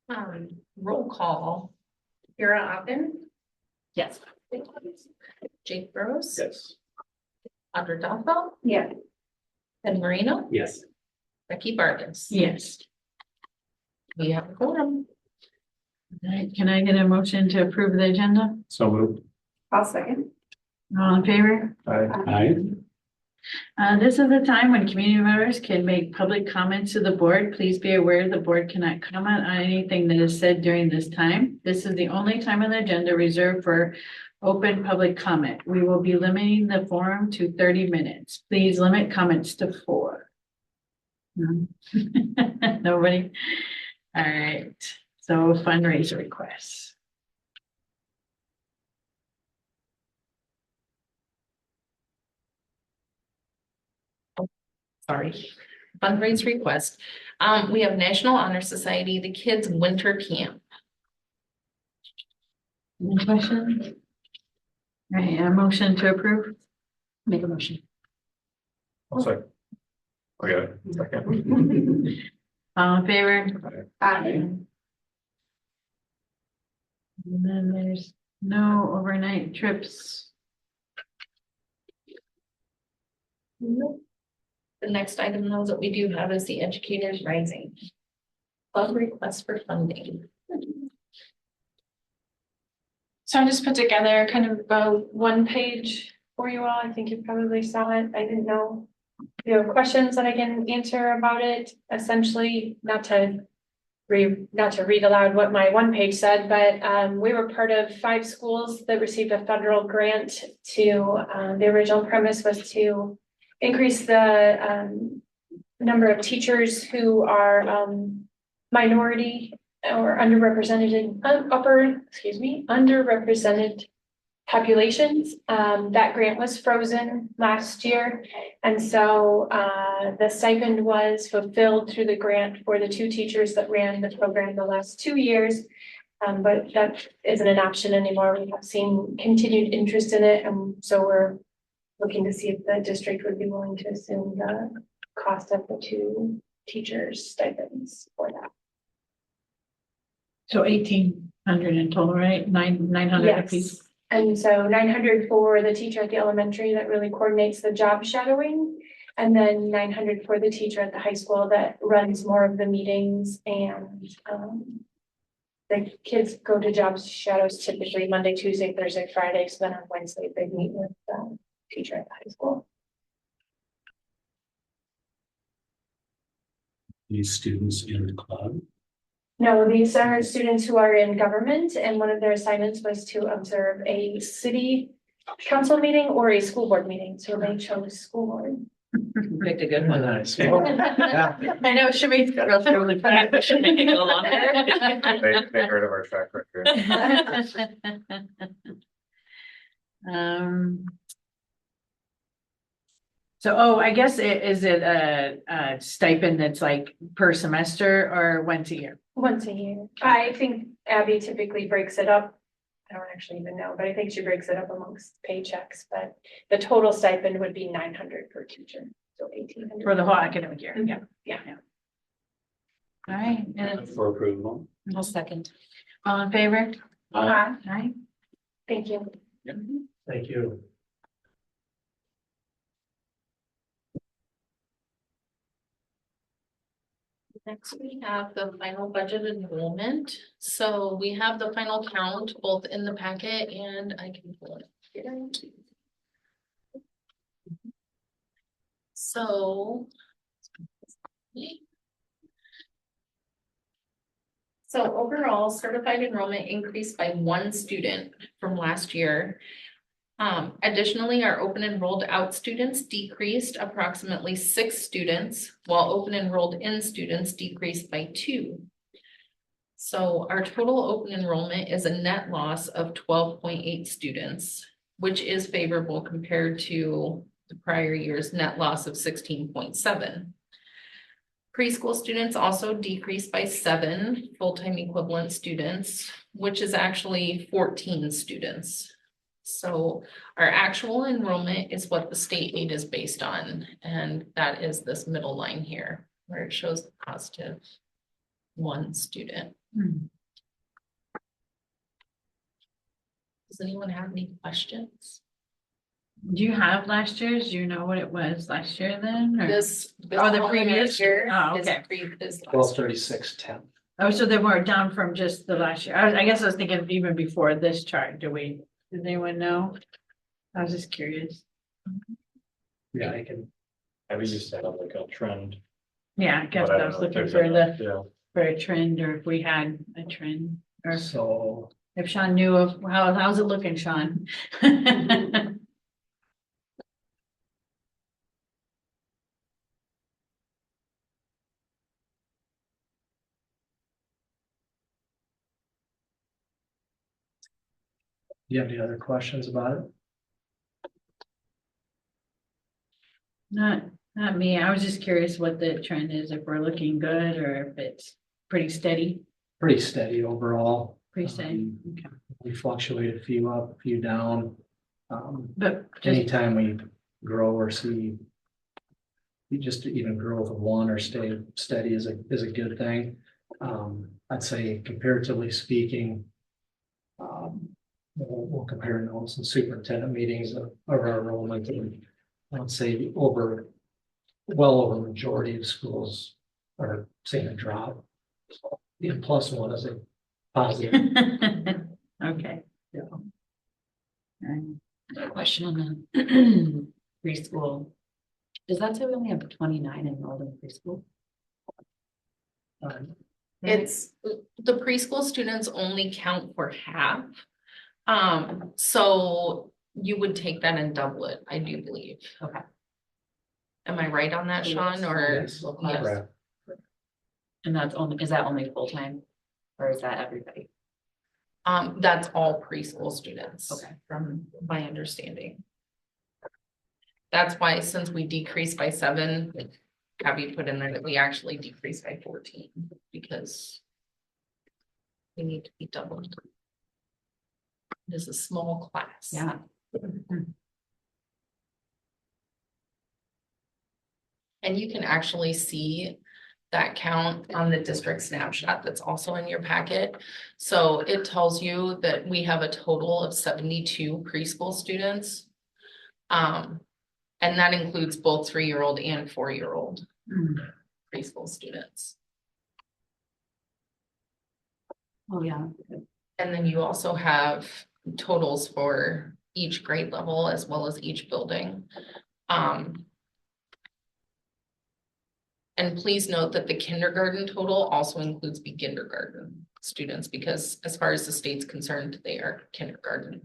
Roll call. Kira Oppen, Yes. Jake Burrows. Yes. Audra Dalfeld, Yeah. Ed Marino, Yes. Becky Vargas. Yes. We have a quorum. All right, can I get a motion to approve the agenda? So moved. I'll second. All in favor? Aye. This is the time when community members can make public comments to the board. Please be aware the board cannot comment on anything that is said during this time. This is the only time on the agenda reserved for open public comment. We will be limiting the forum to 30 minutes. Please limit comments to 4. Nobody? All right, so fundraiser requests. Sorry. Fundraise request. We have National Honor Society, the kids' winter camp. Any questions? All right, a motion to approve? Make a motion. I'll second. Okay. Second. All in favor? Aye. And then there's no overnight trips. Nope. The next item though that we do have is the Educators Rising. Club request for funding. So I just put together kind of a 1-page for you all. I think you probably saw it. I didn't know if you have questions that I can answer about it. Essentially, not to read aloud what my 1-page said, but we were part of 5 schools that received a federal grant to, the original premise was to increase the number of teachers who are minority or underrepresented populations. That grant was frozen last year. And so the stipend was fulfilled through the grant for the 2 teachers that ran the program the last 2 years. But that isn't an option anymore. We have seen continued interest in it. And so we're looking to see if the district would be willing to assume the cost of the 2 teachers' stipends for that. So 1,800 in total, right? 900 Yes. apiece. And so 900 for the teacher at the elementary that really coordinates the job shadowing. And then 900 for the teacher at the high school that runs more of the meetings and the kids go to job shadows typically Monday, Tuesday, Thursday, Friday. So then on Wednesday, they meet with the teacher at the high school. These students in the club. No, these are students who are in government, and one of their assignments was to observe a city council meeting or a school board meeting. So they chose school board. Picked a good one. Nice. I know, should we go through the Should make it go longer. They heard of our track record. So, I guess is it a stipend that's like per semester or once a year? Once a year. I think Abby typically breaks it up. I don't actually even know, but I think she breaks it up amongst paychecks, but the total stipend would be 900 per teacher. So 1,800 For the whole academic year? Mhm. Yeah. All right, and For approval. I'll second. all in favor? Aye. Aye. Thank you. Thank you. Next, we have the final budget enrollment. So we have the final count both in the packet and I can pull it here. So. So overall, certified enrollment increased by 1 student from last year. Additionally, our open enrolled out students decreased approximately 6 students, while open enrolled in students decreased by 2. So our total open enrollment is a net loss of 12.8 students, which is favorable compared to the prior year's net loss of 16.7. Preschool students also decreased by 7 full-time equivalent students, which is actually 14 students. So our actual enrollment is what the state aid is based on, and that is this middle line here where it shows the positive. one student. Hmm. Does anyone have any questions? Do you have last year's? Do you know what it was last year then? Or- This. Oh, the previous year. Oh, is okay. is last 1236.10. Oh, so they were down from just the last year. I guess I was thinking even before this chart. Does anyone know? I was just curious. Yeah, I can. I was just set up like a trend. Yeah, I guess but I don't was know if looking there's for a- the, Yeah, for a trend or if we had a trend or So if Sean knew of how's it looking, Sean? do you have any other questions about it? Not me. I was just curious what the trend is, if we're looking good or if it's pretty steady, Pretty steady overall. pretty steady. Okay. We fluctuate a few up, a few down. But just, Anytime we grow or see. You just even growth of one or stay steady is a good thing. I'd say comparatively speaking. We'll compare notes and superintendent meetings of our enrollment. And I would say well over the majority of schools are seeing a drop. So the +1 is a positive. okay. Yeah. Question on the preschool. Does that say we only have 29 enrolled in preschool? It's, the preschool students only count for half. So you would take that and double it, I do believe. Okay. Am I right on that, Sean, or? Yes. Yes. Correct. And is that only full-time? Or is that everybody? That's all preschool students. Okay. From my understanding. That's why, since we decreased by 7, have you put in there that we actually decreased by 14, because we need to be doubled. It is a small class. Yeah. And you can actually see that count on the district snapshot that's also in your packet. So it tells you that we have a total of 72 preschool students. And that includes both 3-year-old and 4-year-old preschool students. Oh, yeah. And then you also have totals for each grade level as well as each building. And please note that the kindergarten total also includes kindergarten students, because as far as the state's concerned, they are kindergarten.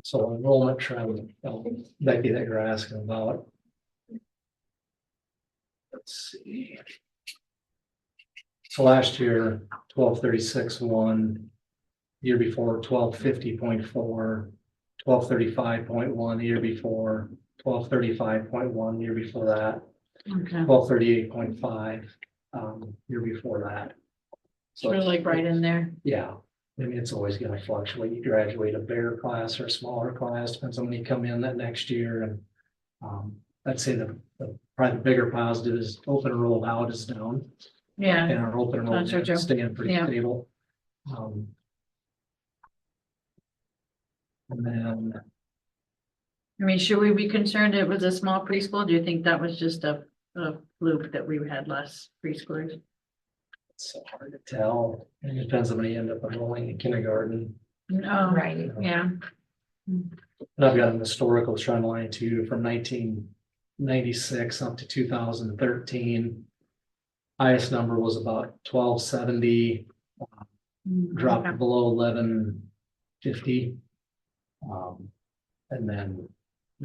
So enrollment trend, Becky, that you're asking about. Let's see. So last year, 1236.1, year before 1250.4, 1235.1, the year before, 1235.1, year before that, Okay. 1238.5, year before that. It's really right in there. Yeah, I mean, it's always gonna fluctuate. You graduate a bigger class or a smaller class, depends on when you come in that next year. And I'd say the probably the bigger positive is open enrolled out is down, Yeah. and our open enrolled That's true. is staying pretty Yeah. stable. And then, I mean, should we be concerned it was a small preschool? Do you think that was just a fluke that we had less preschoolers? it's so hard to tell. It depends on when you end up enrolling in kindergarten. Oh, Right. yeah. And I've got an historical trend line too, from 1996 up to 2013. Highest number was about 1270, dropped Okay. below 1150. And then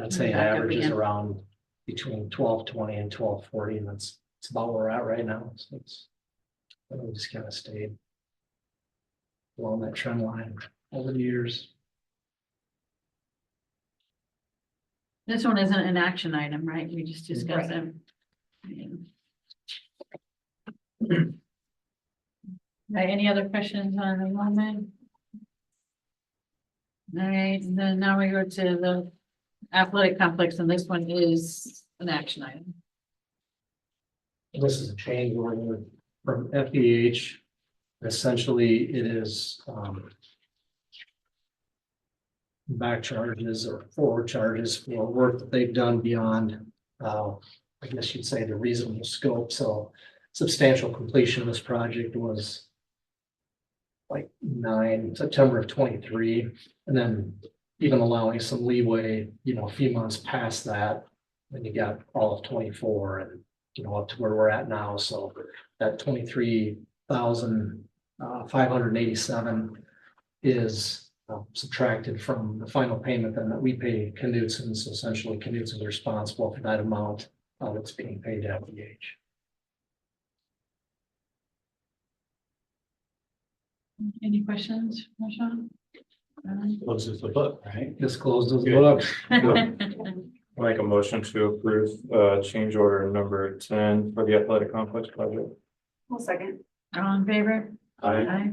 I'd say Back up average is again. around between 1220 and 1240, and that's about where we're at right now. So it's we just kind of stayed along that trend line over the years. This one isn't an action item, right? We just discussed them. Right, any other questions on enrollment? All right, and then now we go to the athletic complex, and this one is an action item. This is a change order from FEH. Essentially, it is, back charges or forward charges for work that they've done beyond, I guess you'd say the reasonable scope. So substantial completion of this project was like September of 23, and then even allowing some leeway, a few months past that, then you got all of 24 and, up to where we're at now. So that 23,587 is subtracted from the final payment then that we pay Knudsen. So essentially Knudsen is responsible for that amount that's being paid to FEH. Any questions, Sean? Closes the book, right? This closes the Good. book. Make a motion to approve, change order number 10 for the athletic complex project. One second. All in favor? Aye. Aye.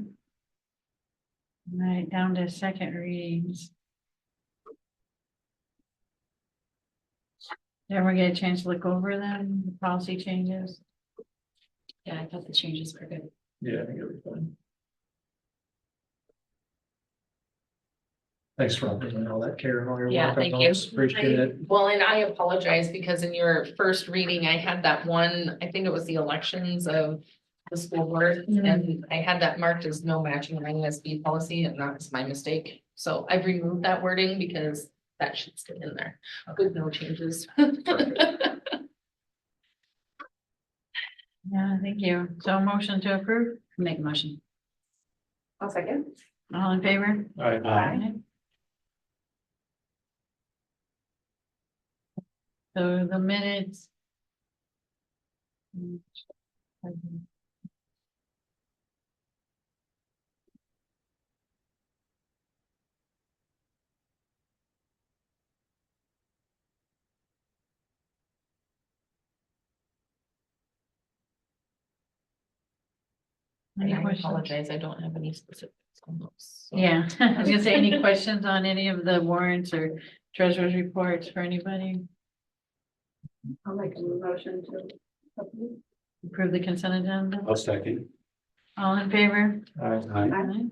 All right, down to second readings. Did everyone get a chance to look over them, the policy changes? Yeah, I thought the changes were good. Yeah, I think it'll be fine. Thanks for updating all that, Karen, all your work. Yeah, on thank you. those. Appreciate it. Well, and I apologize because in your first reading, I had that one, I think it was the elections of the school board. And I had that marked as no matching ISB policy, and that's my mistake. So I've removed that wording because that should stay in there with no changes. Yeah, thank you. So motion to approve, Make a motion. One second. all in favor? Aye. So the minutes. Any And I questions? apologize, I don't have any specifics on those. so. Yeah, I was gonna say, any questions on any of the warrants or treasurer's reports for anybody? I'll make a motion to. Approve the consent agenda? I'll second. All in favor? Aye. Aye.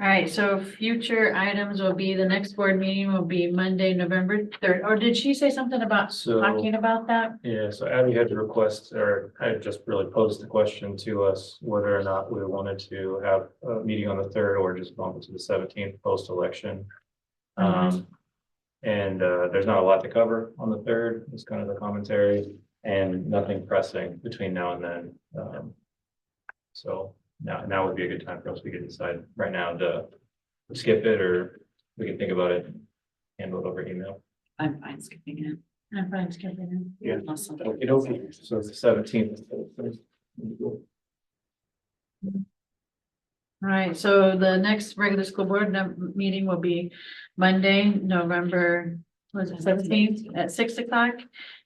All right, so future items will be, the next board meeting will be Monday, November 3rd. Or did she say something about So, talking about that? yeah, so Abby had to request, or I just really posed the question to us, whether or not we wanted to have a meeting on the 3rd or just bump it to the 17th post-election. And there's not a lot to cover on the 3rd, it's kind of the commentary, and nothing pressing between now and then. So now would be a good time for us. We could decide right now to skip it, or we can think about it, handle it over email. I'm fine skipping it. I'm fine skipping Yeah. Awesome. Okay, so it's the 17th. it. All right, so the next regular school board meeting will be Monday, November, was it 17th at 6 o'clock?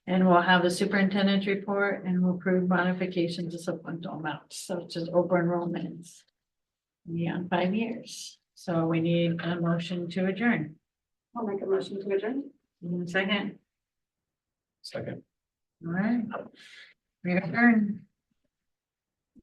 And we'll have the superintendent's report and we'll approve modifications to supplemental amounts, such as over enrollments. Yeah, 5 years. So we need a motion to adjourn. I'll make a motion to adjourn. Second, Second. all right. We adjourn.